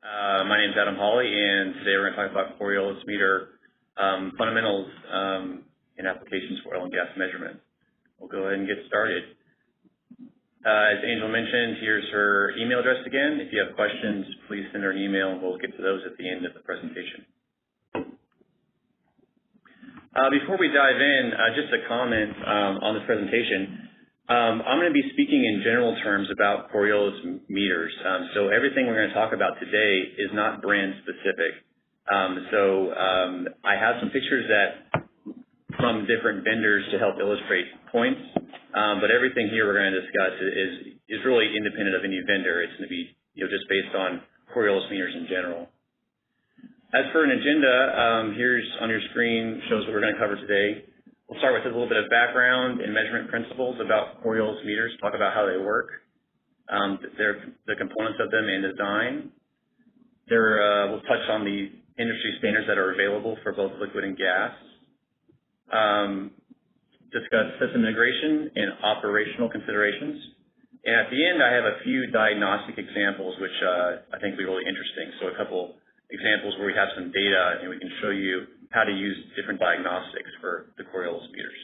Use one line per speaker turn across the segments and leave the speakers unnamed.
My name is Adam Hawley, and today we're going to talk about Coriolis meter fundamentals and applications for oil and gas measurement. We'll go ahead and get started. As Angel mentioned, here's her email address again. If you have questions, please send her an email, and we'll get to those at the end of the presentation. Before we dive in, just a comment on this presentation. I'm going to be speaking in general terms about Coriolis meters. So everything we're going to talk about today is not brand specific. I have some pictures from different vendors to help illustrate points, but everything here we're going to discuss is really independent of any vendor. It's going to be just based on Coriolis meters in general. As for an agenda, here's on your screen shows what we're going to cover today. We'll start with a little bit of background and measurement principles about Coriolis meters, talk about how they work, the components of them and design. We'll touch on the industry standards that are available for both liquid and gas. Discuss system integration and operational considerations. And at the end, I have a few diagnostic examples, which I think will be really interesting. So a couple examples where we have some data and we can show you how to use different diagnostics for the Coriolis meters.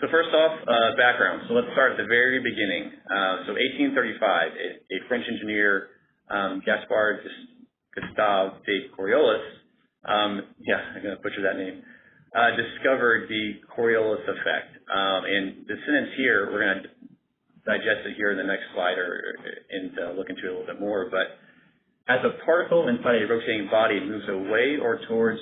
So first off, background. So let's start at the very beginning. So 1835, a French engineer, Gaspard Gustave de Coriolis, I'm going to butcher that name, discovered the Coriolis effect. And the sentence here, we're going to digest it here in the next slide and look into it a little bit more. But as a particle inside a rotating body moves towards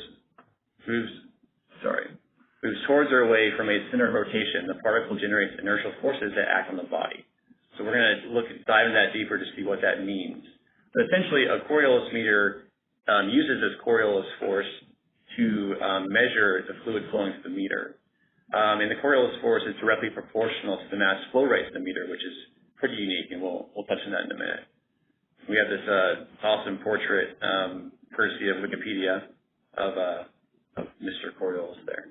or away from a center of rotation, the particle generates inertial forces that act on the body. So we're going to dive into that deeper to see what that means. But essentially, a Coriolis meter uses this Coriolis force to measure the fluid flowing through the meter. And the Coriolis force is directly proportional to the mass flow rate of the meter, which is pretty unique, and we'll touch on that in a minute. We have this awesome portrait, courtesy of Wikipedia, of Mr. Coriolis there.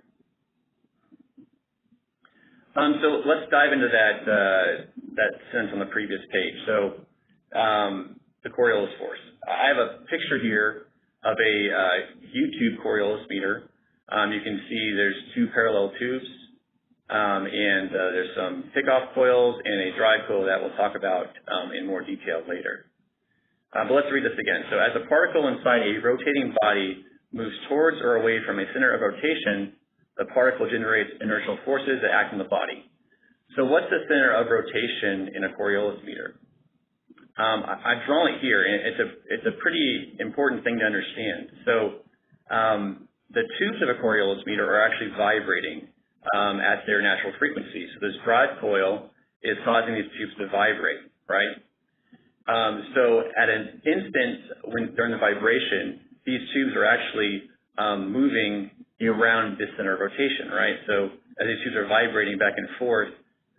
So let's dive into that sentence on the previous page. So the Coriolis force. I have a picture here of a U-tube Coriolis meter. You can see there's two parallel tubes, and there's some pickoff coils and a drive coil that we'll talk about in more detail later. But let's read this again. So as a particle inside a rotating body moves towards or away from a center of rotation, the particle generates inertial forces that act on the body. So what's the center of rotation in a Coriolis meter? I've drawn it here, and it's a pretty important thing to understand. So the tubes of a Coriolis meter are actually vibrating at their natural frequency. So this drive coil is causing these tubes to vibrate, right? So at an instant during the vibration, these tubes are actually moving around this center of rotation, right? So as these tubes are vibrating back and forth,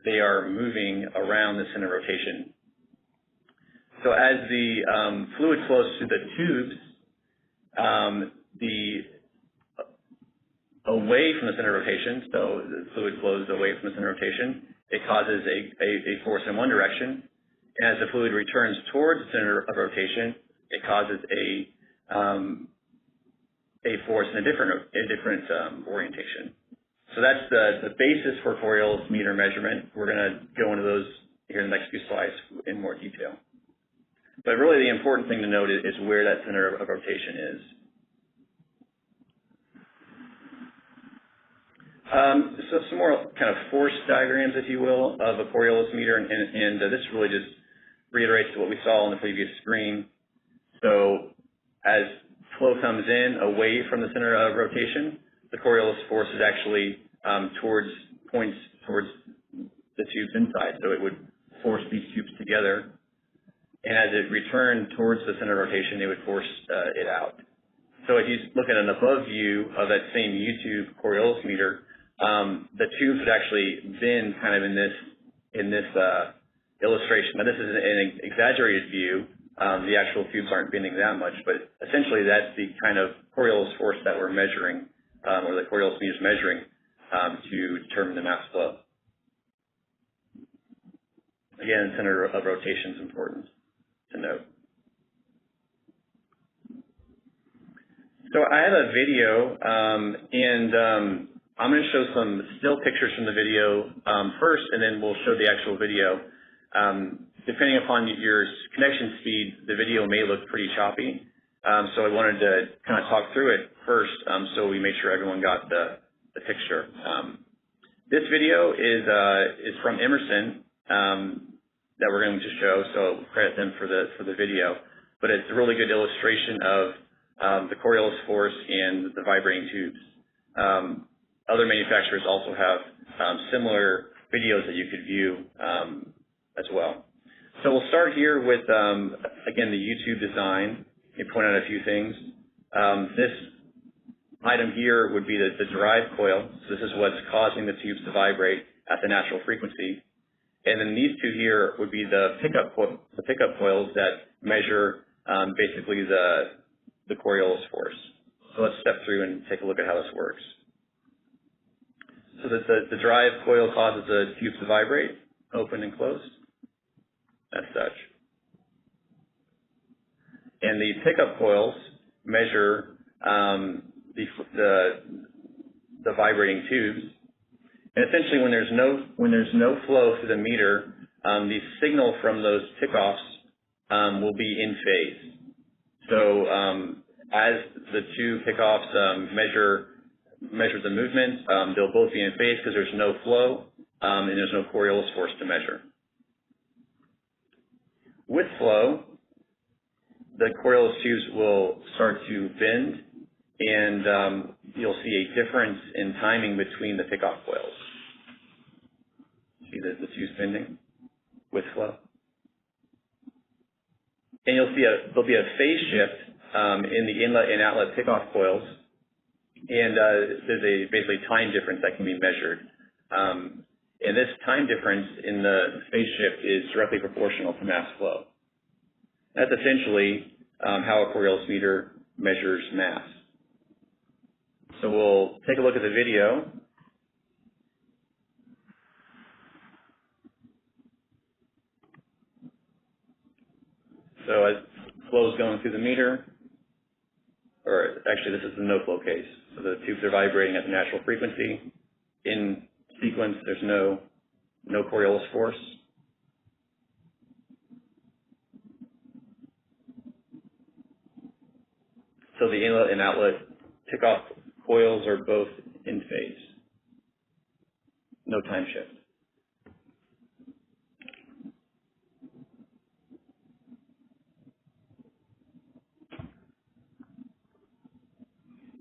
they are moving around the center of rotation. So as the fluid flows through the tubes, away from the center of rotation, so the fluid flows away from the center of rotation, it causes a force in one direction. And as the fluid returns towards the center of rotation, it causes a force in a different orientation. So that's the basis for Coriolis meter measurement. We're going to go into those here in the next few slides in more detail. But really the important thing to note is where that center of rotation is. So some more kind of force diagrams, if you will, of a Coriolis meter, and this really just reiterates what we saw on the previous screen. So as flow comes in away from the center of rotation, the Coriolis force is actually points towards the tubes inside. So it would force these tubes together. And as it returned towards the center of rotation, it would force it out. So if you look at an above view of that same U-tube Coriolis meter, the tubes would actually bend kind of in this illustration. Now this is an exaggerated view. The actual tubes aren't bending that much, but essentially that's the kind of Coriolis force that we're measuring, or the Coriolis meter is measuring to determine the mass flow. Again, center of rotation is important to note. So I have a video, and I'm going to show some still pictures from the video first, and then we'll show the actual video. Depending upon your connection speed, the video may look pretty choppy. So I wanted to kind of talk through it first, so we made sure everyone got the picture. This video is from Emerson that we're going to show, so credit them for the video. But it's a really good illustration of the Coriolis Force and the vibrating tubes. Other manufacturers also have similar videos that you could view as well. So we'll start here with, again, the U-tube design. You point out a few things. This item here would be the drive coil. So this is what's causing the tubes to vibrate at the natural frequency. And then these two here would be the pickup coils that measure basically the Coriolis force. So let's step through and take a look at how this works. So that the drive coil causes the tubes to vibrate, open and closed, as such. And the pickup coils measure the vibrating tubes. And essentially, when there's no flow through the meter, the signal from those pickoffs will be in phase. So as the two pickoffs measure the movement, they'll both be in phase because there's no flow and there's no Coriolis force to measure. With flow, the Coriolis tubes will start to bend, and you'll see a difference in timing between the pickoff coils. See the tubes bending with flow? And you'll see there'll be a phase shift in the inlet and outlet pickoff coils. And there's basically time difference that can be measured. And this time difference in the phase shift is directly proportional to mass flow. That's essentially how a Coriolis meter measures mass. So we'll take a look at the video. So as flow is going through the meter, or actually this is the no-flow case. So the tubes are vibrating at the natural frequency. In sequence, there's no Coriolis force. So the inlet and outlet pickoff coils are both in phase. No time shift.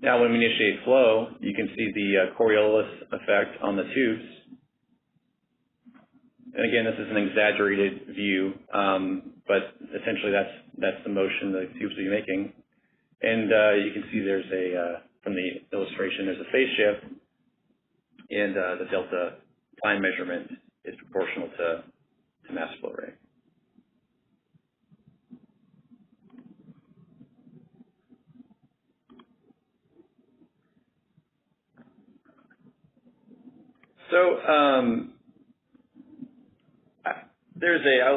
Now, when we initiate flow, you can see the Coriolis effect on the tubes. And again, this is an exaggerated view, but essentially that's the motion the tubes will be making. And you can see there's from the illustration, there's a phase shift, and the delta time measurement is proportional to mass flow rate. So I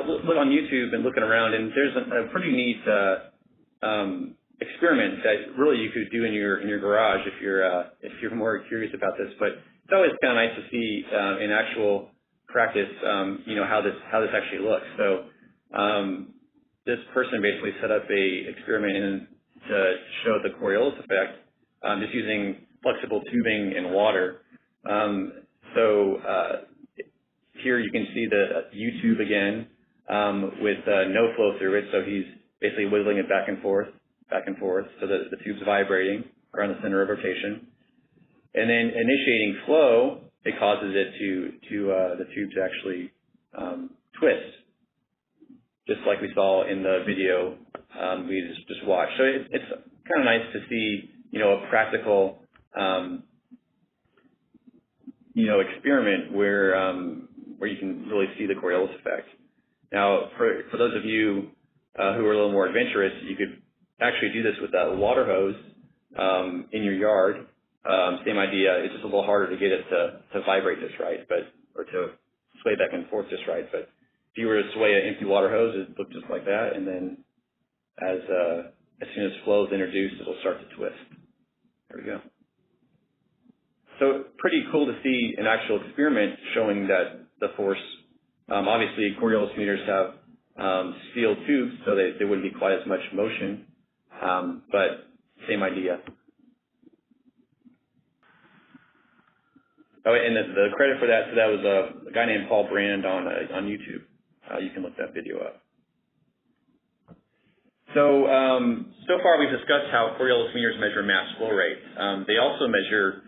look on YouTube and looking around, and there's a pretty neat experiment that really you could do in your garage if you're more curious about this. But it's always kind of nice to see in actual practice, how this actually looks. So this person basically set up a experiment to show the Coriolis effect, just using flexible tubing and water. So here you can see the U-tube again with no flow through it. So he's basically wiggling it back and forth, so that the tube's vibrating around the center of rotation. And then initiating flow, it causes it the tube to actually twist, just like we saw in the video we just watched. So it's kind of nice to see, a practical experiment where you can really see the Coriolis effect. Now, for those of you who are a little more adventurous, you could actually do this with a water hose in your yard. Same idea. It's just a little harder to get it to vibrate just right, or to sway back and forth just right. But if you were to sway an empty water hose, it looked just like that, and then as soon as flow is introduced, it'll start to twist. There we go. So pretty cool to see an actual experiment showing that the force, obviously Coriolis meters have steel tubes, so they wouldn't be quite as much motion, but same idea. Oh, and the credit for that, so that was a guy named Paul Brand on YouTube. You can look that video up. So, so far we've discussed how Coriolis meters measure mass flow rate. They also measure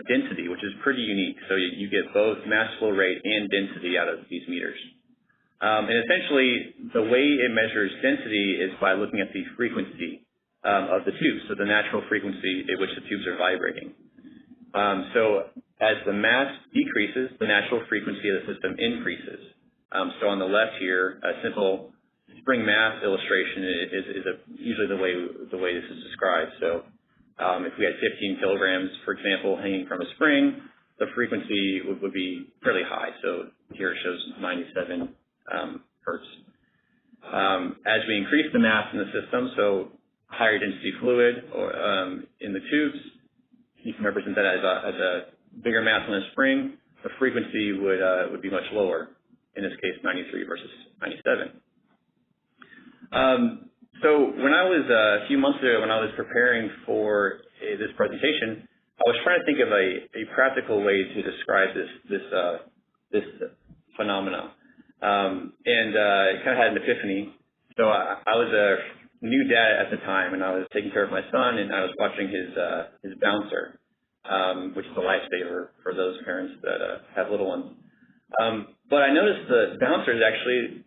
density, which is pretty unique. So you get both mass flow rate and density out of these meters. And essentially, the way it measures density is by looking at the frequency of the tubes, so the natural frequency at which the tubes are vibrating. So as the mass decreases, the natural frequency of the system increases. So on the left here, a simple spring mass illustration is usually the way this is described. So if we had 15 kilograms, for example, hanging from a spring, the frequency would be fairly high. So here it shows 97 hertz. As we increase the mass in the system, so higher density fluid or in the tubes, you can represent that as a bigger mass on a spring. The frequency would be much lower. In this case, 93 versus 97. So when I was a few months ago, when I was preparing for this presentation, I was trying to think of a practical way to describe this phenomena, and I kind of had an epiphany. So I was a new dad at the time, and I was taking care of my son, and I was watching his bouncer, which is a lifesaver for those parents that have little ones. But I noticed the bouncer is actually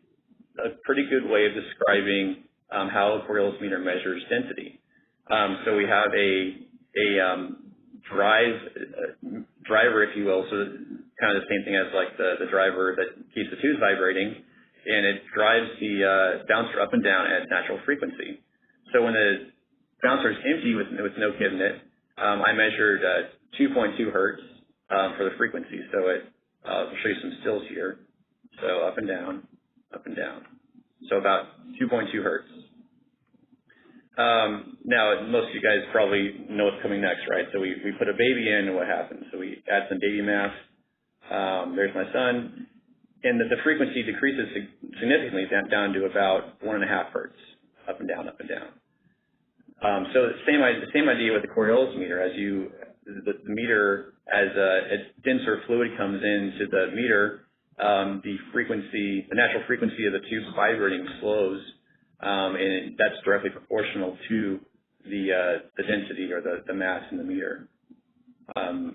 a pretty good way of describing how a Coriolis meter measures density. So we have a driver, if you will, so kind of the same thing as like the driver that keeps the tubes vibrating, and it drives the bouncer up and down at natural frequency. So when the bouncer is empty with no kid in it, I measured 2.2 hertz for the frequency. So I'll show you some stills here. So up and down, up and down. So about 2.2 hertz. Now, most of you guys probably know what's coming next, right? So we put a baby in, and what happens? So we add some baby mass. There's my son. And the frequency decreases significantly down to about 1.5 hertz, up and down, up and down. So the same idea with the Coriolis meter. The meter, as denser fluid comes into the meter, the natural frequency of the tubes vibrating slows, and that's directly proportional to the density or the mass in the meter. So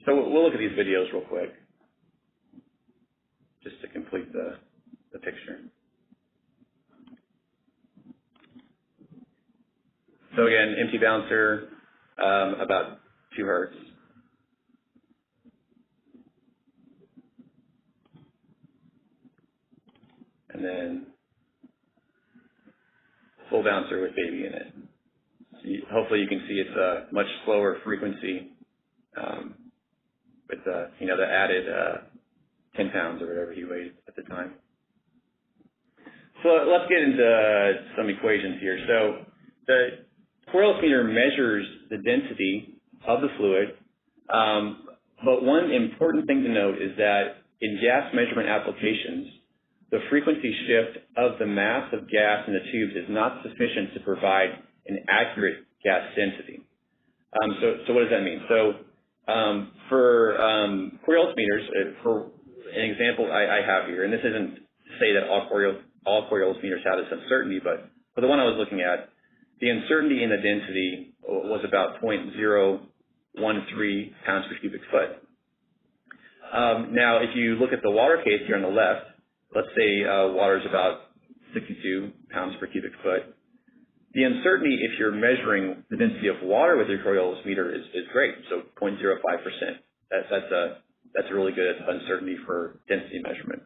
we'll look at these videos real quick, just to complete the picture. So again, empty bouncer, about 2 hertz. And then full bouncer with baby in it. So hopefully you can see it's a much slower frequency with the added 10 pounds or whatever he weighed at the time. So let's get into some equations here. So the Coriolis meter measures the density of the fluid, but one important thing to note is that in gas measurement applications, the frequency shift of the mass of gas in the tubes is not sufficient to provide an accurate gas density. So what does that mean? So for Coriolis meters, for an example I have here, and this isn't to say that all Coriolis meters have this uncertainty, but for the one I was looking at, the uncertainty in the density was about 0.013 pounds per cubic foot. Now, if you look at the water case here on the left, let's say water is about 62 pounds per cubic foot. The uncertainty, if you're measuring the density of water with your Coriolis meter, is great. So 0.05%. That's a really good uncertainty for density measurement.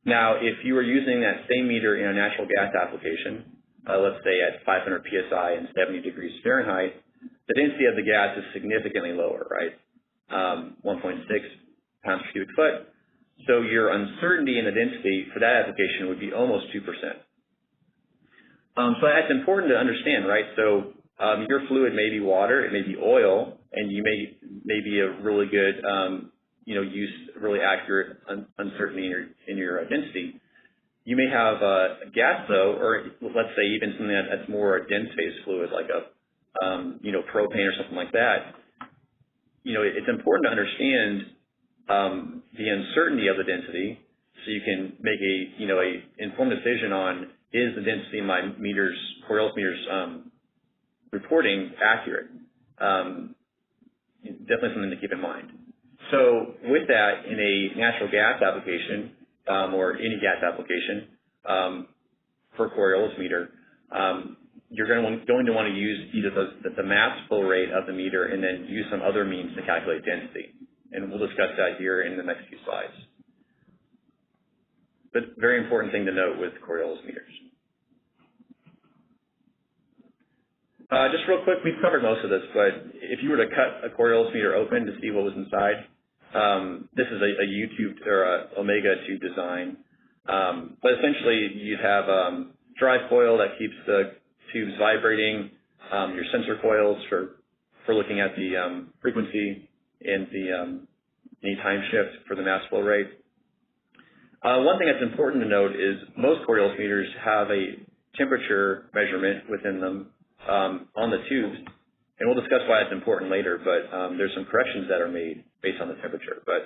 Now, if you were using that same meter in a natural gas application, let's say at 500 psi and 70 degrees Fahrenheit, the density of the gas is significantly lower, right? 1.6 pounds per cubic foot. So your uncertainty in the density for that application would be almost 2%. So that's important to understand, right? So Your fluid may be water, it may be oil, and you may be a really good, use really accurate uncertainty in your density. You may have a gas though, or let's say even something that's more a dense phase fluid, like a propane or something like that. It's important to understand the uncertainty of the density, so you can make a informed decision on, is the density in my Coriolis meters reporting accurate? Definitely something to keep in mind. So with that, in a natural gas application or any gas application for Coriolis meter, you're going to want to use either the mass flow rate of the meter and then use some other means to calculate density. And we'll discuss that here in the next few slides. But very important thing to note with Coriolis meters. Just real quick, we've covered most of this, but if you were to cut a Coriolis meter open to see what was inside, this is a U-tube or a omega tube design. But essentially, you'd have drive coil that keeps the tubes vibrating, your sensor coils for looking at the frequency and any time shift for the mass flow rate. One thing that's important to note is most Coriolis meters have a temperature measurement within them on the tubes, and we'll discuss why it's important later, but there's some corrections that are made based on the temperature. But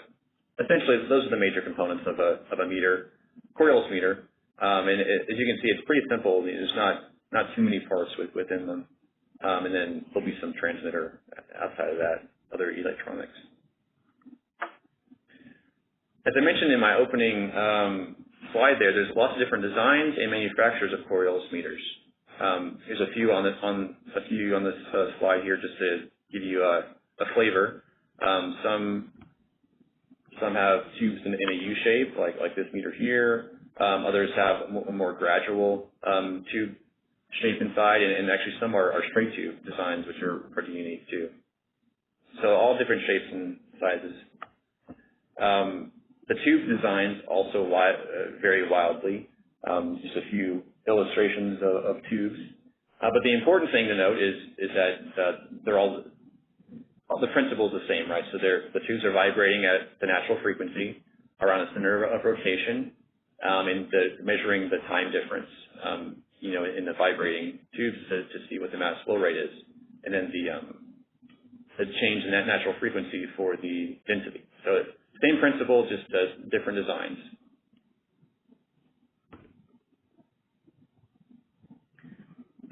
essentially, those are the major components of a meter, Coriolis meter, and as you can see, it's pretty simple. There's not too many parts within them, and then there'll be some transmitter outside of that, other electronics. As I mentioned in my opening slide there's lots of different designs and manufacturers of Coriolis meters. There's a few on this slide here just to give you a flavor. Some have tubes in a U shape, like this meter here. Others have a more gradual tube shape inside, and actually some are straight tube designs, which are pretty unique too. So all different shapes and sizes. The tube designs also vary wildly. Just a few illustrations of tubes. But the important thing to note is that they're all the principle is the same, right? So the tubes are vibrating at the natural frequency around the center of rotation, and measuring the time difference, in the vibrating tubes to see what the mass flow rate is, and then the change in that natural frequency for the density. So same principle, just different designs.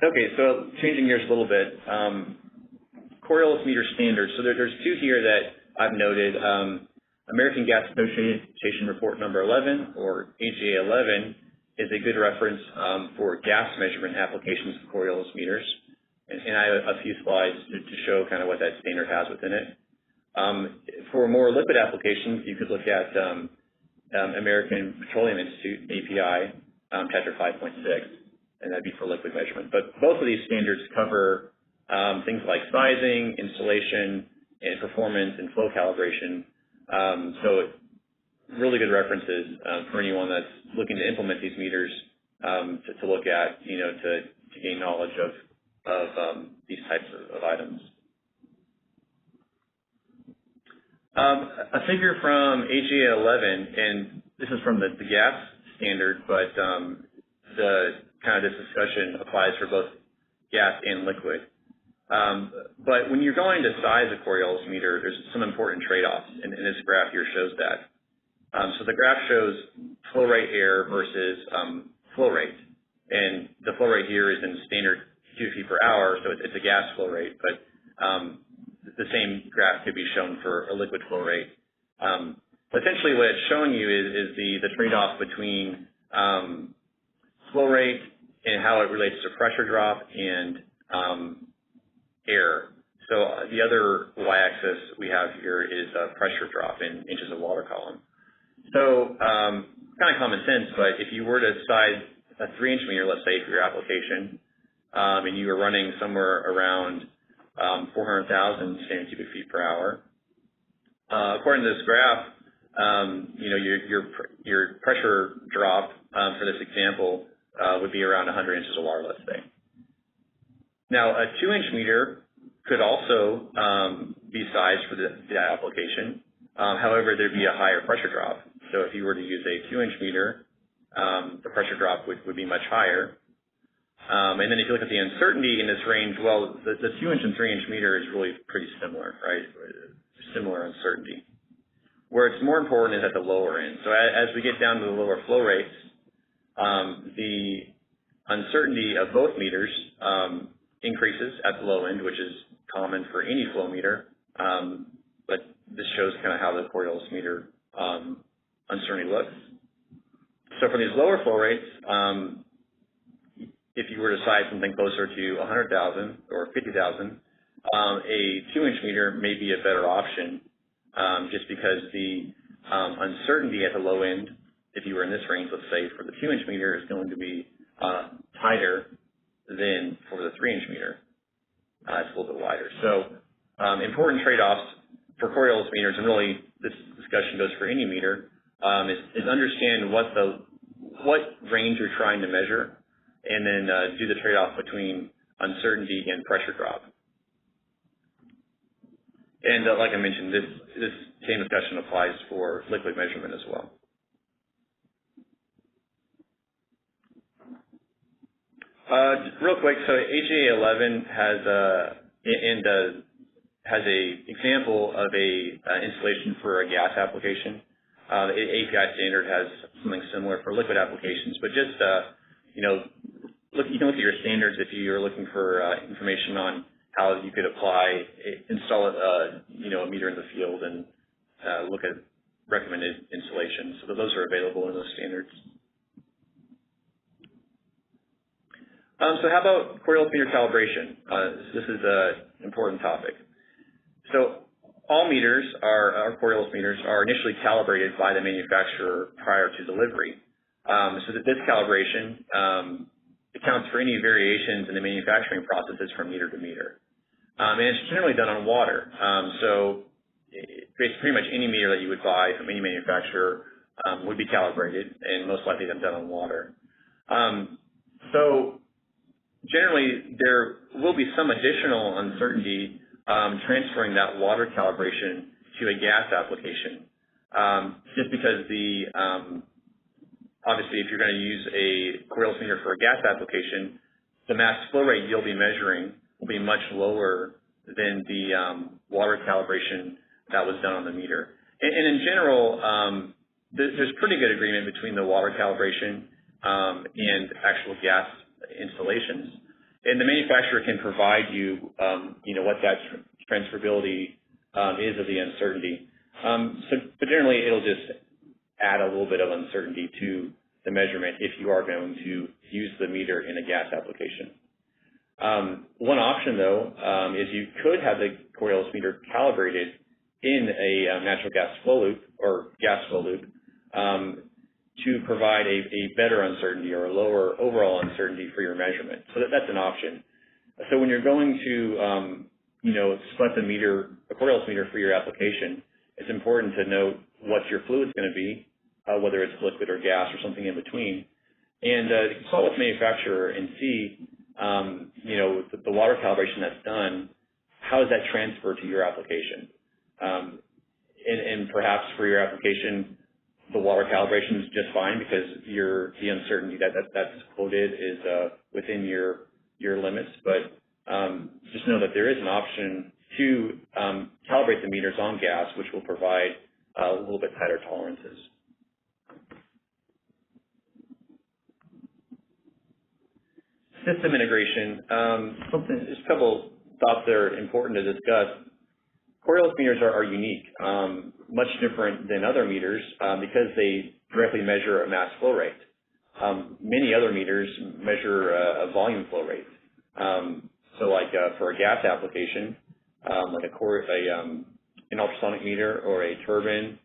Okay, so changing gears a little bit, Coriolis meter standards. So there's two here that I've noted. American Gas Association Report number 11, or AGA 11, is a good reference for gas measurement applications of Coriolis meters. And I have a few slides to show kind of what that standard has within it. For more liquid applications, you could look at American Petroleum Institute, API, Chapter 5.6. And that'd be for liquid measurement. But both of these standards cover things like sizing, installation, and performance and flow calibration. So really good references for anyone that's looking to implement these meters to look at, to gain knowledge of these types of items. A figure from AGA 11, and this is from the gas standard, but this discussion applies for both gas and liquid. But when you're going to size a Coriolis meter, there's some important trade-offs, and this graph here shows that. So the graph shows flow rate error versus flow rate. And the flow rate here is in standard cubic feet per hour, so it's a gas flow rate, but the same graph could be shown for a liquid flow rate. Essentially what it's showing you is the trade-off between flow rate and how it relates to pressure drop and error. So the other y-axis we have here is pressure drop in inches of water column. So kind of common sense, but if you were to size a 3-inch meter, let's say, for your application, and you were running somewhere around 400,000 standard cubic feet per hour, according to this graph, your pressure drop for this example would be around 100 inches of water, let's say. Now, a 2-inch meter could also be sized for the application. However, there'd be a higher pressure drop. So if you were to use a 2-inch meter, the pressure drop would be much higher. And then if you look at the uncertainty in this range, well, the 2-inch and 3-inch meter is really pretty similar, right? Similar uncertainty. Where it's more important is at the lower end. So as we get down to the lower flow rates, the uncertainty of both meters increases at the low end, which is common for any flow meter. But this shows kind of how the Coriolis meter uncertainty looks. So for these lower flow rates, if you were to size something closer to 100,000 or 50,000, a 2-inch meter may be a better option, just because the uncertainty at the low end, if you were in this range, let's say, for the 2-inch meter, is going to be tighter than for the 3-inch meter. It's a little bit wider. So important trade-offs for Coriolis meters, and really this discussion goes for any meter, is understand what range you're trying to measure, and then do the trade-off between uncertainty and pressure drop. And like I mentioned, this same discussion applies for liquid measurement as well. Real quick, so HA 11 has a example of a installation for a gas application. The API standard has something similar for liquid applications, but just you can look at your standards if you're looking for information on how you could install a meter in the field, and look at recommended installations. So those are available in those standards. So how about Coriolis meter calibration? This is an important topic. So all meters, our Coriolis meters, are initially calibrated by the manufacturer prior to delivery. So that this calibration accounts for any variations in the manufacturing processes from meter to meter. And it's generally done on water. So pretty much any meter that you would buy from any manufacturer would be calibrated, and most likely done on water. So generally, there will be some additional uncertainty transferring that water calibration to a gas application, just because obviously, if you're going to use a Coriolis meter for a gas application, the mass flow rate you'll be measuring will be much lower than the water calibration that was done on the meter. And in general, there's pretty good agreement between the water calibration and actual gas installations. And the manufacturer can provide you, what that transferability is of the uncertainty. But generally, it'll just add a little bit of uncertainty to the measurement if you are going to use the meter in a gas application. One option, though, is you could have the Coriolis meter calibrated in a natural gas flow loop or gas flow loop to provide a better uncertainty or a lower overall uncertainty for your measurement. So that's an option. So when you're going to, select a Coriolis meter for your application, it's important to note what your fluid's going to be, whether it's liquid or gas or something in between, and consult with the manufacturer and see, the water calibration that's done, how does that transfer to your application? And perhaps for your application, the water calibration is just fine because the uncertainty that's quoted is within your limits. But just know that there is an option to calibrate the meters on gas, which will provide a little bit tighter tolerances. System integration. Just a couple thoughts that are important to discuss. Coriolis meters are unique, much different than other meters because they directly measure a mass flow rate. Many other meters measure a volume flow rate. So like for a gas application, like an ultrasonic meter or a turbine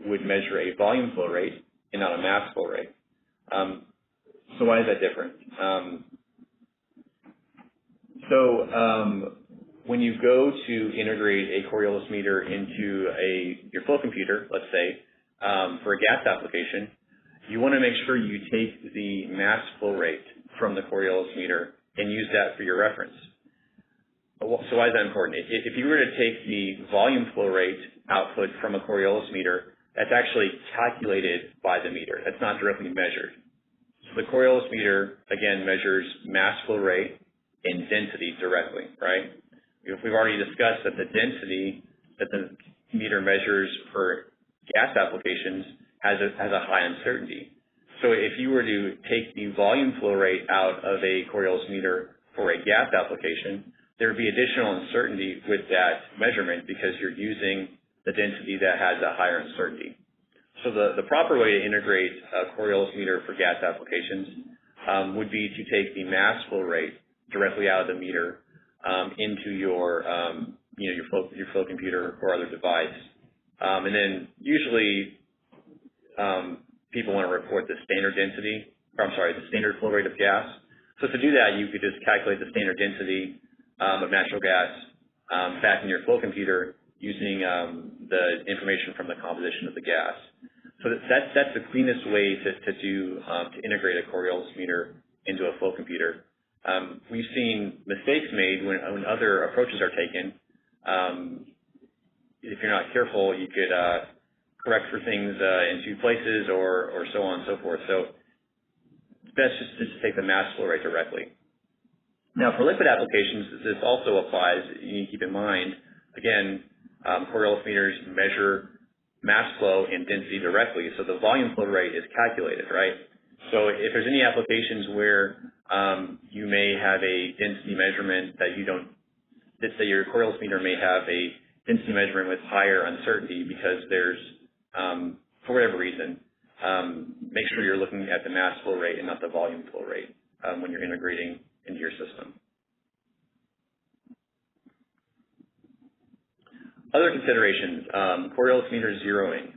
would measure a volume flow rate and not a mass flow rate. So why is that different? When you go to integrate a Coriolis meter into your flow computer, let's say, for a gas application, you want to make sure you take the mass flow rate from the Coriolis meter and use that for your reference. So why is that important? If you were to take the volume flow rate output from a Coriolis meter, that's actually calculated by the meter. That's not directly measured. So the Coriolis meter, again, measures mass flow rate and density directly, right? We've already discussed that the density that the meter measures for gas applications has a high uncertainty. So if you were to take the volume flow rate out of a Coriolis meter for a gas application, there would be additional uncertainty with that measurement because you're using the density that has a higher uncertainty. So the proper way to integrate a Coriolis meter for gas applications would be to take the mass flow rate directly out of the meter into your your flow computer or other device, and then usually people want to report the standard density, the standard flow rate of gas. So to do that, you could just calculate the standard density of natural gas back in your flow computer using the information from the composition of the gas. So that's the cleanest way to integrate a Coriolis meter into a flow computer. We've seen mistakes made when other approaches are taken. If you're not careful, you could correct for things in two places or so on and so forth. So it's best just to take the mass flow rate directly. Now, for liquid applications, this also applies. You need to keep in mind, again, Coriolis meters measure mass flow and density directly, so the volume flow rate is calculated, right? So if there's any applications where you may have a density measurement that let's say your Coriolis meter may have a density measurement with higher uncertainty because there's, for whatever reason, make sure you're looking at the mass flow rate and not the volume flow rate when you're integrating into your system. Other considerations, Coriolis meter zeroing.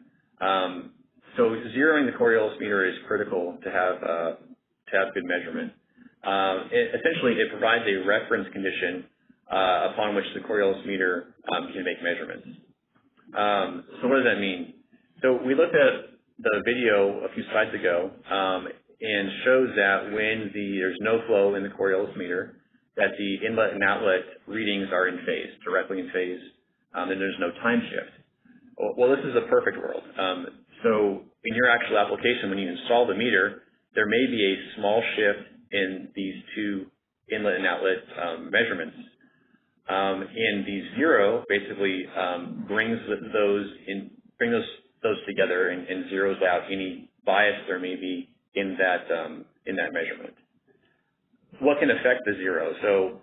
So zeroing the Coriolis meter is critical to have good measurement. Essentially, it provides a reference condition upon which the Coriolis meter can make measurements. So what does that mean? So we looked at the video a few slides ago and shows that when there's no flow in the Coriolis meter, that the inlet and outlet readings are in phase, directly in phase, and there's no time shift. Well, this is a perfect world. So in your actual application, when you install the meter, there may be a small shift in these two inlet and outlet measurements. And the zero basically brings those together and zeroes out any bias there may be in that measurement. What can affect the zero? So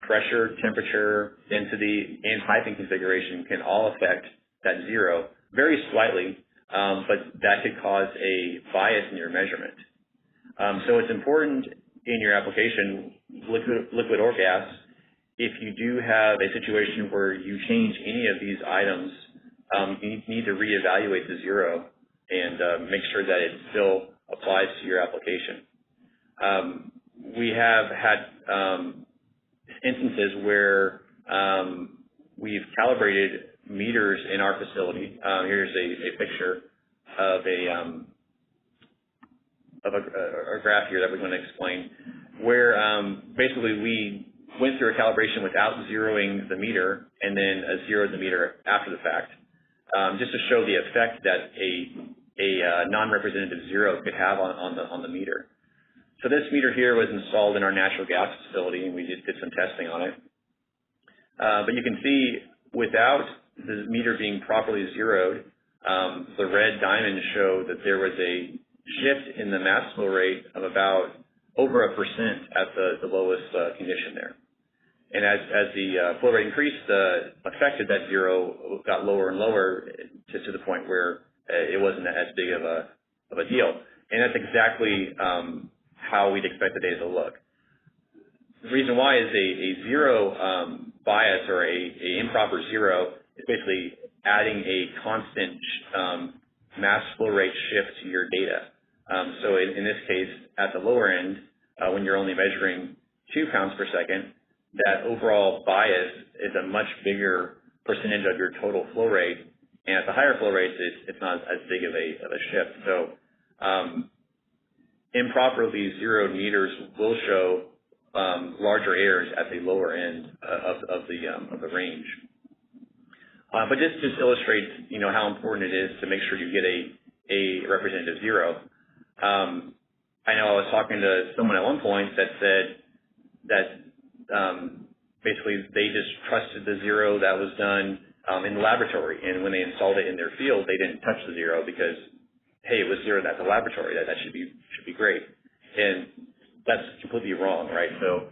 pressure, temperature, density, and piping configuration can all affect that zero very slightly, but that could cause a bias in your measurement. So it's important in your application, liquid or gas, if you do have a situation where you change any of these items, you need to reevaluate the zero and make sure that it still applies to your application. We have had instances where we've calibrated meters in our facility. Here's a picture of a graph here that we're going to explain, where basically we went through a calibration without zeroing the meter and then zeroed the meter after the fact, just to show the effect that a non-representative zero could have on the meter. So this meter here was installed in our natural gas facility, and we just did some testing on it. But you can see without the meter being properly zeroed, the red diamonds show that there was a shift in the mass flow rate of about over 1% at the lowest condition there. And as the flow rate increased, the effect of that zero got lower and lower to the point where it wasn't as big of a deal. And that's exactly how we'd expect the data to look. The reason why is a zero bias or a improper zero is basically adding a constant mass flow rate shift to your data. So in this case, at the lower end, when you're only measuring 2 pounds per second, that overall bias is a much bigger percentage of your total flow rate. And at the higher flow rates, it's not as big of a shift. So improperly zeroed meters will show larger errors at the lower end of the range. But this just illustrates, how important it is to make sure you get a representative zero. I know I was talking to someone at one point that said that basically they just trusted the zero that was done in the laboratory, and when they installed it in their field, they didn't touch the zero because, hey, it was zero at the laboratory. That should be great, and that's completely wrong, right? So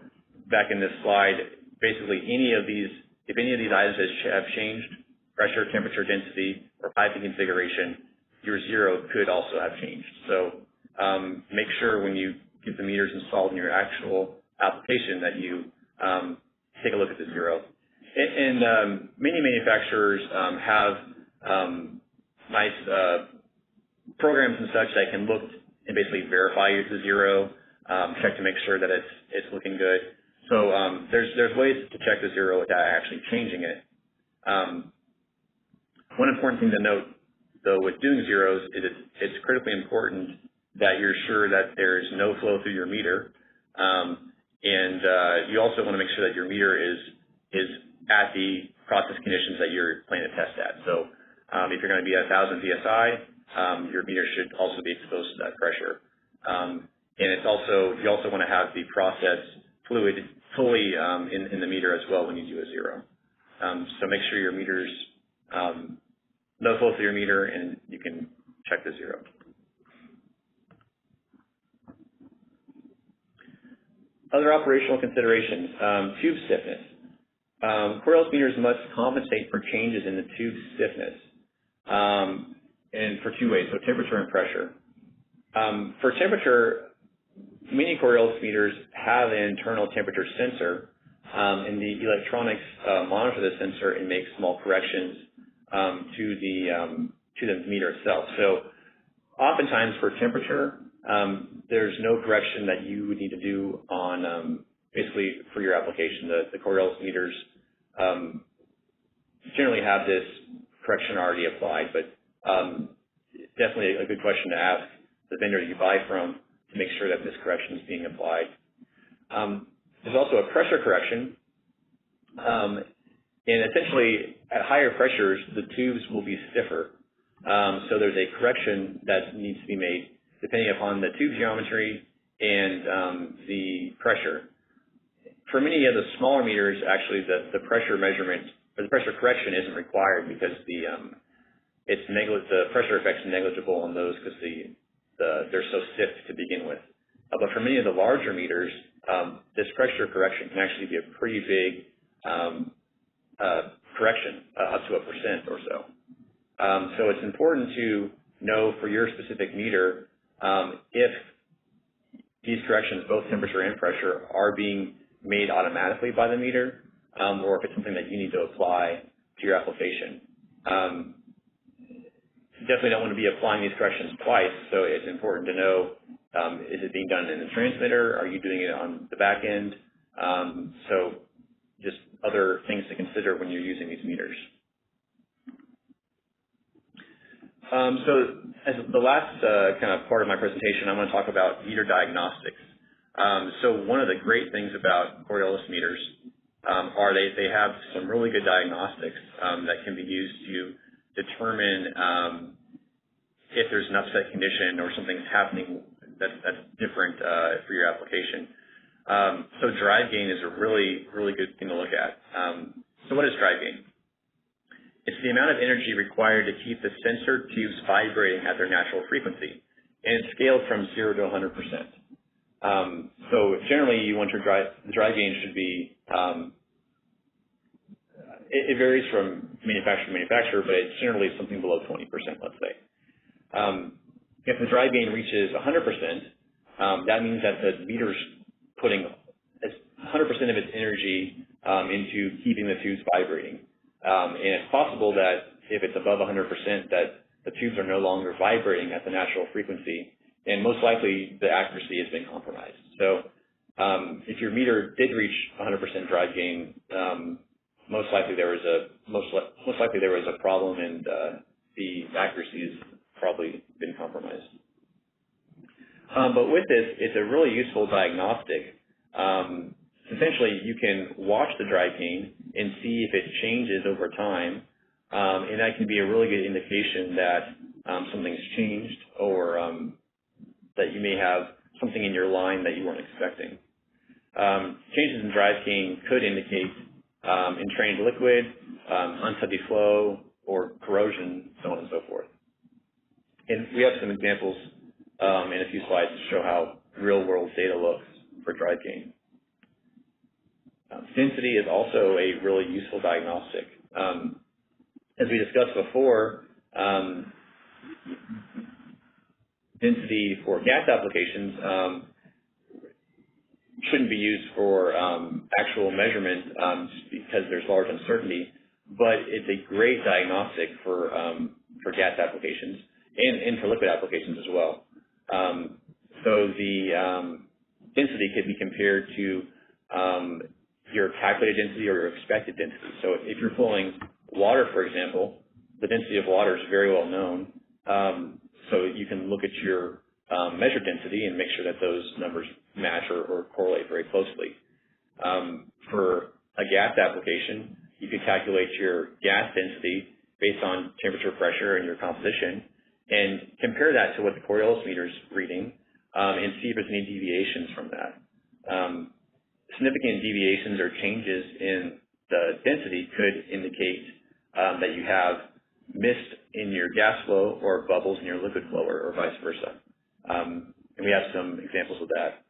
back in this slide, basically if any of these items have changed, pressure, temperature, density, or piping configuration, your zero could also have changed. So make sure when you get the meters installed in your actual application that you take a look at the zero. And many manufacturers have nice programs and such that can look and basically verify the zero, check to make sure that it's looking good. So there's ways to check the zero without actually changing it. One important thing to note, though, with doing zeros is it's critically important that you're sure that there's no flow through your meter, and you also want to make sure that your meter is at the process conditions that you're planning to test at. So if you're going to be at 1,000 psi, your meter should also be exposed to that pressure. And you also want to have the process fluid fully in the meter as well when you do a zero. So make sure your meter's no flow through your meter, and you can check the zero. Other operational considerations, tube stiffness. Coriolis meters must compensate for changes in the tube stiffness, and for two ways, so temperature and pressure. For temperature, many Coriolis meters have an internal temperature sensor, and the electronics monitor the sensor and make small corrections to the meter itself. So oftentimes for temperature, there's no correction that you would need to do on basically for your application. The Coriolis meters generally have this correction already applied, but definitely a good question to ask the vendor you buy from to make sure that this correction is being applied. There's also a pressure correction, and essentially at higher pressures, the tubes will be stiffer. So there's a correction that needs to be made depending upon the tube geometry and the pressure. For many of the smaller meters, actually, the pressure measurement or the pressure correction isn't required because the pressure effect's negligible on those because they're so stiff to begin with. But for many of the larger meters, this pressure correction can actually be a pretty big correction, up to 1% or so. So it's important to know for your specific meter if these corrections, both temperature and pressure, are being made automatically by the meter, or if it's something that you need to apply to your application. You definitely don't want to be applying these corrections twice, so it's important to know, is it being done in the transmitter? Are you doing it on the back end? So just other things to consider when you're using these meters. So as the last kind of part of my presentation, I want to talk about meter diagnostics. So one of the great things about Coriolis meters are they have some really good diagnostics that can be used to determine if there's an upset condition or something's happening that's different for your application. So drive gain is a really, really good thing to look at. So what is drive gain? It's the amount of energy required to keep the sensor tubes vibrating at their natural frequency, and it's scaled from 0 to 100%. So generally, you want your the drive gain should be, it varies from manufacturer to manufacturer, but it's generally something below 20%, let's say. If the drive gain reaches 100%, that means that the meter's putting 100% of its energy into keeping the tubes vibrating. And it's possible that if it's above 100%, that the tubes are no longer vibrating at the natural frequency, and most likely the accuracy has been compromised. So if your meter did reach 100% drive gain, most likely there was a problem, and the accuracy has probably been compromised. But with this, it's a really useful diagnostic essentially you can watch the drive gain and see if it changes over time, and that can be a really good indication that something's changed, or that you may have something in your line that you weren't expecting. Changes in drive gain could indicate entrained liquid, unsteady flow, or corrosion, so on and so forth. And we have some examples in a few slides to show how real-world data looks for drive gain. Density is also a really useful diagnostic. As we discussed before, density for gas applications shouldn't be used for actual measurement because there's large uncertainty, but it's a great diagnostic for gas applications and for liquid applications as well. So the density could be compared to your calculated density or your expected density. So if you're flowing water, for example, the density of water is very well known. So you can look at your measured density and make sure that those numbers match or correlate very closely. For a gas application, you could calculate your gas density based on temperature, pressure, and your composition, and compare that to what the Coriolis meter is reading, and see if there's any deviations from that. Significant deviations or changes in the density could indicate that you have mist in your gas flow or bubbles in your liquid flow, or vice versa. And we have some examples of that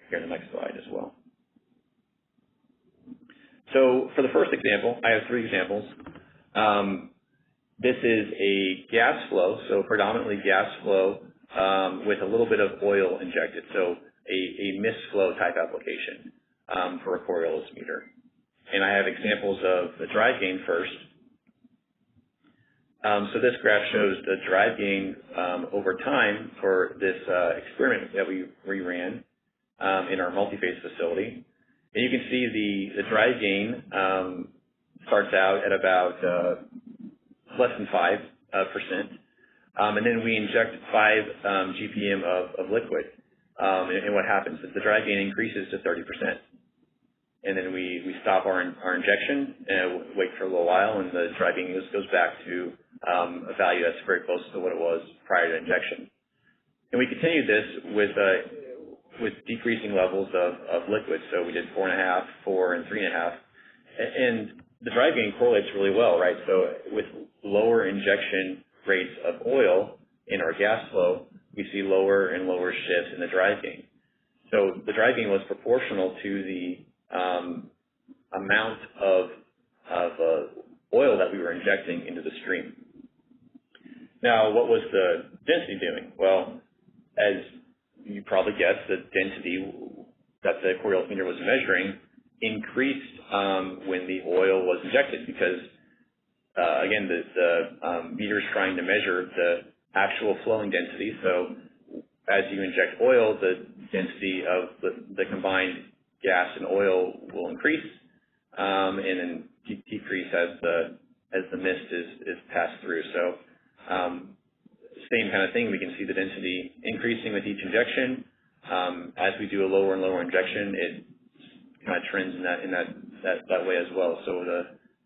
here in the next slide as well. So for the first example, I have three examples. This is a gas flow, so predominantly gas flow with a little bit of oil injected, so a mist flow type application for a Coriolis meter. And I have examples of the drive gain first. So this graph shows the drive gain over time for this experiment that we ran in our multi-phase facility. And you can see the drive gain starts out at about less than 5%. And then we inject 5 GPM of liquid. And what happens is the drive gain increases to 30%. And then we stop our injection and wait for a little while, and the drive gain goes back to a value that's very close to what it was prior to injection. And we continued this with decreasing levels of liquid. So we did 4.5, 4, and 3.5. And the drive gain correlates really well, right? So with lower injection rates of oil in our gas flow, we see lower and lower shifts in the drive gain. So the drive gain was proportional to the amount of oil that we were injecting into the stream. Now, what was the density doing? Well, as you probably guessed, the density that the Coriolis meter was measuring increased when the oil was injected, because again, the meter is trying to measure the actual flowing density. So as you inject oil, the density of the combined gas and oil will increase, and then decrease as the mist is passed through. So same kind of thing. We can see the density increasing with each injection. As we do a lower and lower injection, it kind of trends in that way as well. So the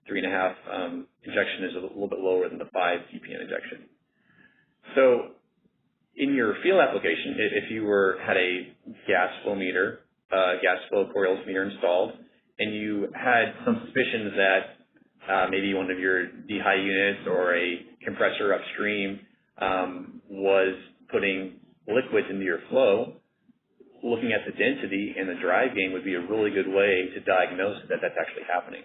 3.5 injection is a little bit lower than the 5 GPM injection. So in your field application, if you had a gas flow meter, gas flow Coriolis meter installed, and you had some suspicions that maybe one of your dehy units or a compressor upstream was putting liquids into your flow, looking at the density and the drive gain would be a really good way to diagnose that that's actually happening.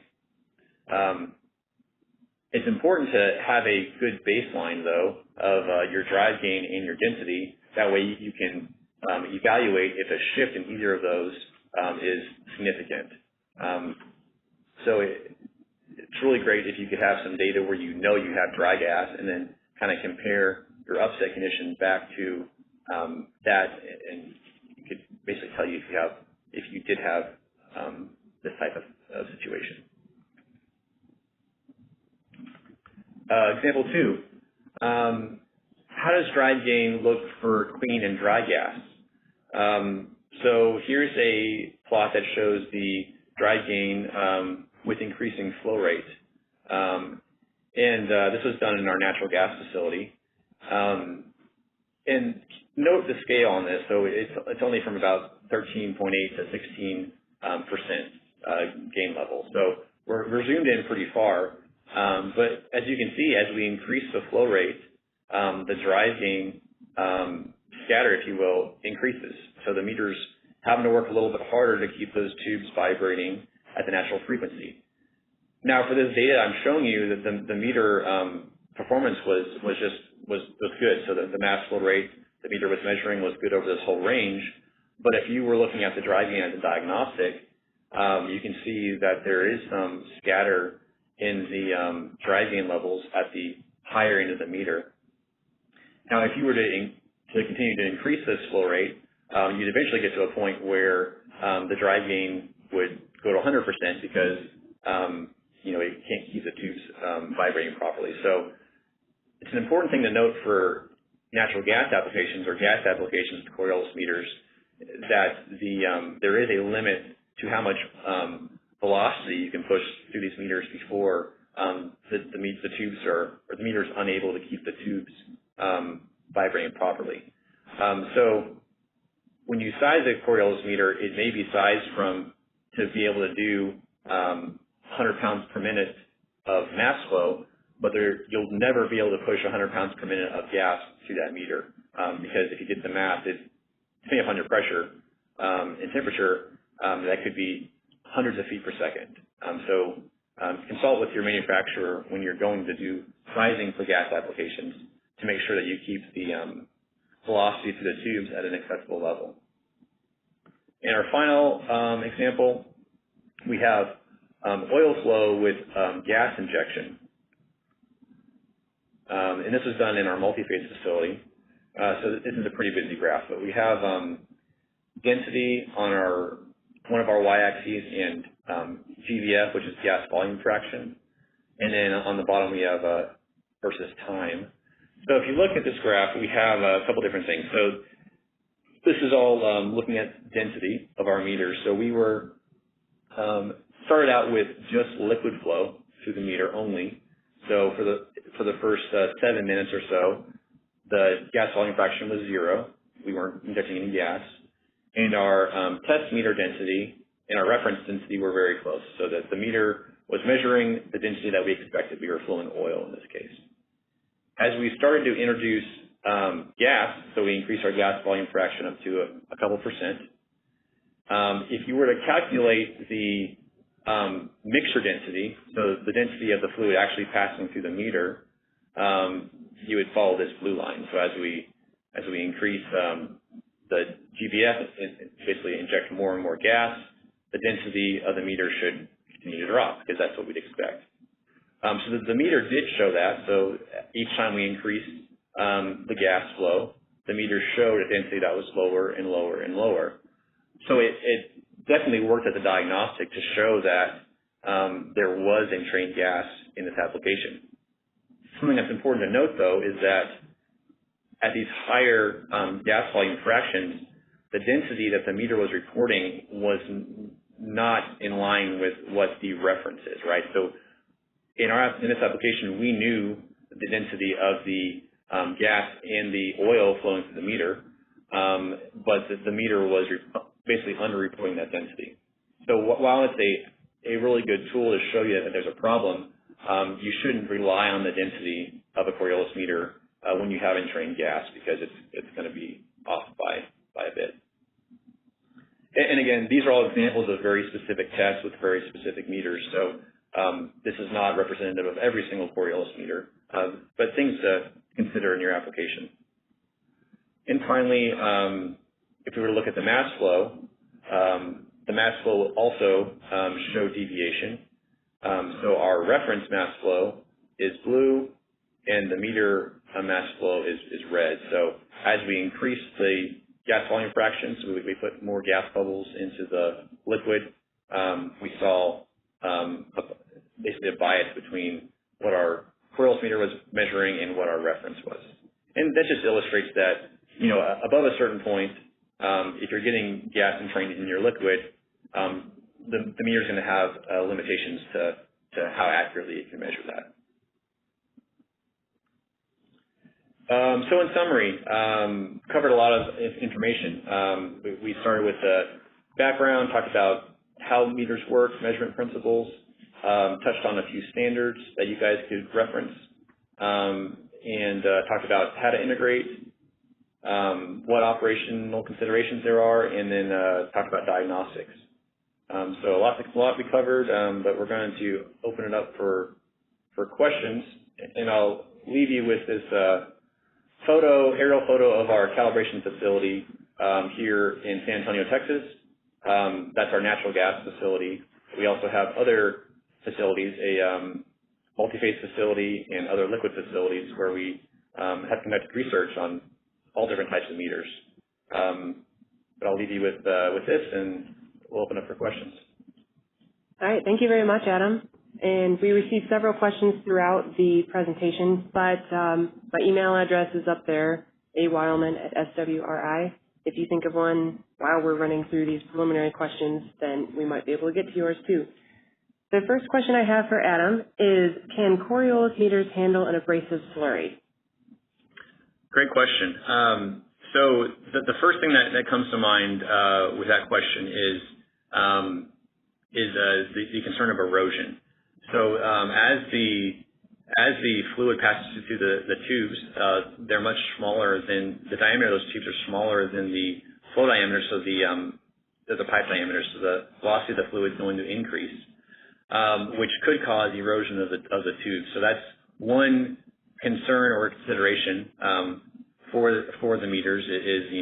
It's important to have a good baseline, though, of your drive gain and your density. That way you can evaluate if a shift in either of those is significant. So it's really great if you could have some data where you know you have dry gas, and then kind of compare your upset conditions back to that, and you could basically tell you if you did have this type of situation. Example 2. How does drive gain look for clean and dry gas? So here's a plot that shows the drive gain with increasing flow rate. This was done in our natural gas facility. And note the scale on this. So it's only from about 13.8 to 16% gain level. So we're zoomed in pretty far. But as you can see, as we increase the flow rate, the drive gain scatter, if you will, increases. So the meter's having to work a little bit harder to keep those tubes vibrating at the natural frequency. Now, for this data, I'm showing you that the meter performance was good. So the mass flow rate the meter was measuring was good over this whole range. But if you were looking at the drive gain as a diagnostic, you can see that there is some scatter in the drive gain levels at the higher end of the meter. Now, if you were to continue to increase this flow rate, you'd eventually get to a point where the drive gain would go to 100% because it can't keep the tubes vibrating properly. So it's an important thing to note for natural gas applications or gas applications with Coriolis meters that there is a limit to how much velocity you can push through these meters before the tubes or the meter's unable to keep the tubes vibrating properly. So when you size a Coriolis meter, it may be sized to be able to do 100 pounds per minute of mass flow, but you'll never be able to push 100 pounds per minute of gas through that meter because if you did the math, depending upon your pressure and temperature, that could be hundreds of feet per second. So consult with your manufacturer when you're going to do sizing for gas applications to make sure that you keep the velocity through the tubes at an acceptable level. In our final example, we have oil flow with gas injection. And this was done in our multi-phase facility. So this is a pretty busy graph, but we have density on one of our y-axes and GVF, which is gas volume fraction. And then on the bottom we have versus time. So if you look at this graph, we have a couple different things. So this is all looking at density of our meters. So we were started out with just liquid flow through the meter only. So for the first 7 minutes or so, the gas volume fraction was 0. We weren't injecting any gas. And our test meter density and our reference density were very close, so that the meter was measuring the density that we expected. We were flowing oil in this case. As we started to introduce gas, so we increased our gas volume fraction up to a couple percent. If you were to calculate the mixture density, so the density of the fluid actually passing through the meter, you would follow this blue line. So as we increase the GVF, basically inject more and more gas, the density of the meter should continue to drop because that's what we'd expect. So the meter did show that. So each time we increased the gas flow, the meter showed a density that was lower and lower and lower. So it definitely worked as a diagnostic to show that there was entrained gas in this application. Something that's important to note, though, is that at these higher gas volume fractions, the density that the meter was reporting was not in line with what the reference is, right? So in this application, we knew the density of the gas and the oil flowing through the meter, but the meter was basically underreporting that density. So while it's a really good tool to show you that there's a problem, you shouldn't rely on the density of a Coriolis meter when you have entrained gas because it's going to be off by a bit. And again, these are all examples of very specific tests with very specific meters. So this is not representative of every single Coriolis meter, but things to consider in your application. And finally, if we were to look at the mass flow will also show deviation. So our reference mass flow is blue, and the meter mass flow is red. So as we increase the gas volume fractions, we put more gas bubbles into the liquid, we saw basically a bias between what our Coriolis meter was measuring and what our reference was. And that just illustrates that, above a certain point, if you're getting gas entrained in your liquid, the meter is going to have limitations to how accurately it can measure that. So in summary, covered a lot of information. We started with the background, talked about how meters work, measurement principles, touched on a few standards that you guys could reference, and talked about how to integrate, what operational considerations there are, and then talked about diagnostics. So a lot we covered, but we're going to open it up for questions, and I'll leave you with this aerial photo of our calibration facility here in San Antonio, Texas. That's our natural gas facility. We also have other facilities, a multi-phase facility and other liquid facilities where we have conducted research on all different types of meters. But I'll leave you with this, and we'll open up for questions.
All right. Thank you very much, Adam. And we received several questions throughout the presentation, but my email address is up there, awildman@swri. If you think of one while we're running through these preliminary questions, then we might be able to get to yours too. The first question I have for Adam is, can Coriolis meters handle an abrasive slurry?
Great question. So the first thing that comes to mind with that question is the concern of erosion. So as the fluid passes through the tubes, they're much smaller than the diameter of those tubes are smaller than the flow diameter, so the pipe diameter. So the velocity of the fluid is going to increase, which could cause erosion of the tube. So that's one concern or consideration for the meters is,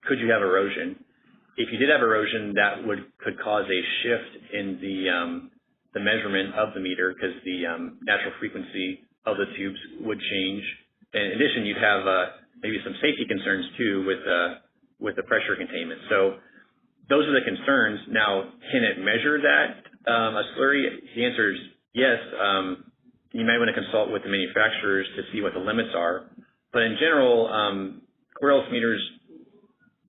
could you have erosion? If you did have erosion, that could cause a shift in the measurement of the meter because the natural frequency of the tubes would change. In addition, you'd have maybe some safety concerns too with the pressure containment. So those are the concerns. Now, can it measure that, a slurry? The answer is yes. You might want to consult with the manufacturers to see what the limits are. But in general, Coriolis meters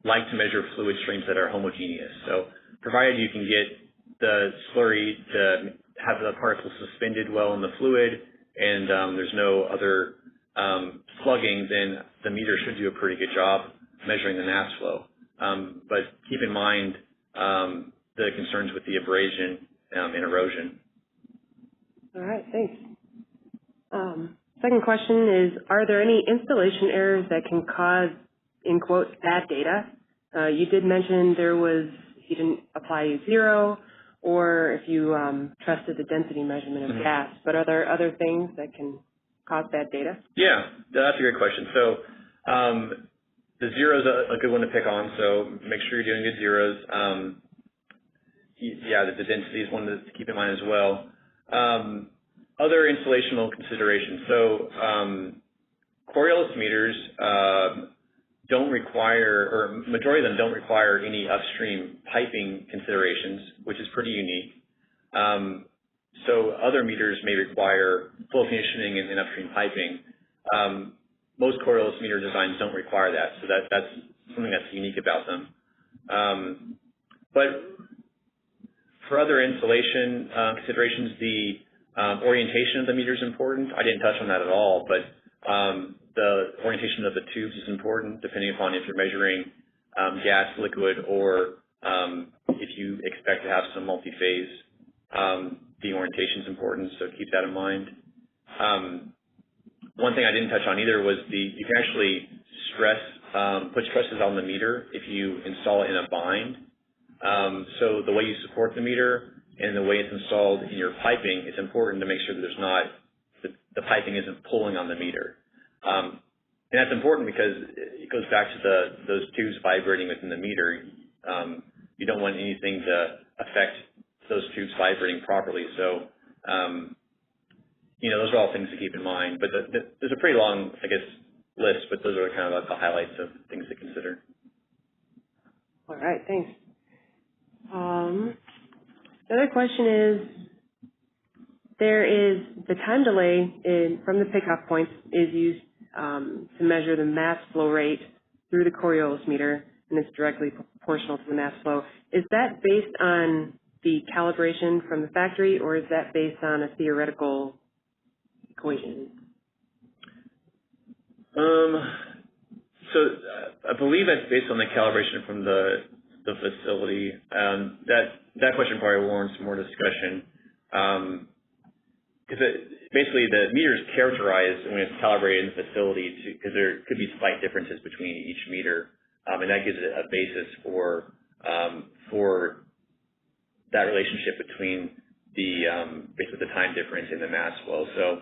like to measure fluid streams that are homogeneous. So provided you can get the slurry to have the particles suspended well in the fluid and there's no other plugging, then the meter should do a pretty good job measuring the mass flow. But keep in mind the concerns with the abrasion and erosion.
All right, thanks. Second question is, are there any installation errors that can cause, in quotes, bad data? You did mention you didn't apply zero, or if you trusted the density measurement of gas, but are there other things that can cause bad data? Yeah,
that's a great question. So the zero is a good one to pick on, so make sure you're doing good zeros. The density is one to keep in mind as well. Other installational considerations. So Coriolis meters don't require, or majority of them don't require any upstream piping considerations, which is pretty unique. So other meters may require full conditioning and upstream piping. Most Coriolis meter designs don't require that, so that's something that's unique about them. But for other installation considerations, the orientation of the meter is important. I didn't touch on that at all, but the orientation of the tubes is important depending upon if you're measuring gas, liquid, or if you expect to have some multi-phase. The orientation is important, so keep that in mind. One thing I didn't touch on either was you can actually put stresses on the meter if you install it in a bind. So the way you support the meter and the way it's installed in your piping, it's important to make sure that the piping isn't pulling on the meter. And that's important because it goes back to those tubes vibrating within the meter. You don't want anything to affect those tubes vibrating properly. So, those are all things to keep in mind. But there's a pretty long, list, but those are kind of the highlights of things to consider.
All right, thanks. The other question is, there is the time delay from the pickoff points is used to measure the mass flow rate through the Coriolis meter. and it's directly proportional to the mass flow. Is that based on the calibration from the factory, or is that based on a theoretical equation?
I believe that's based on the calibration from the facility. That question probably warrants more discussion. Because basically the meter is characterized when it's calibrated in the facility because there could be slight differences between each meter, and that gives it a basis for that relationship between basically the time difference and the mass flow. So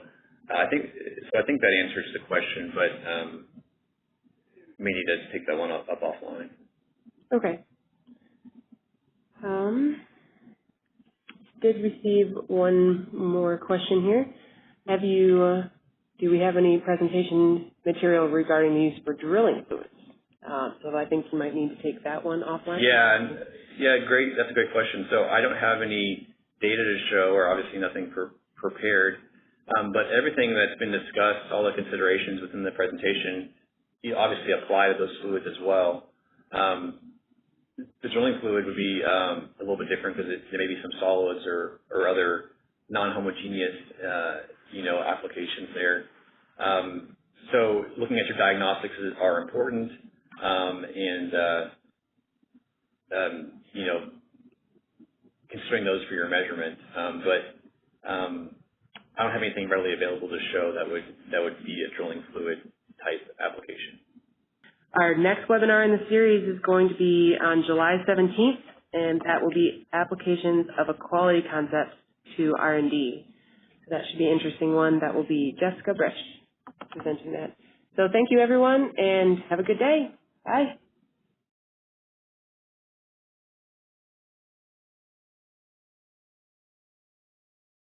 I think that answers the question, but may need to take that one up offline.
Okay. Did receive one more question here. Do we have any presentation material regarding the use for drilling fluids? So I think you might need to take that one offline.
Yeah, great. That's a great question. So I don't have any data to show, or obviously nothing prepared, but everything that's been discussed, all the considerations within the presentation, you obviously apply to those fluids as well. The drilling fluid would be a little bit different because there may be some solids or other non-homogeneous, applications there. So looking at your diagnostics are important, considering those for your measurement. But I don't have anything readily available to show that would be a drilling fluid type application.
Our next webinar in the series is going to be on July 17th, and that will be applications of a quality concept to R&D. So that should be an interesting one. That will be Jessica Bresch presenting that. So thank you, everyone, and have a good day. Bye.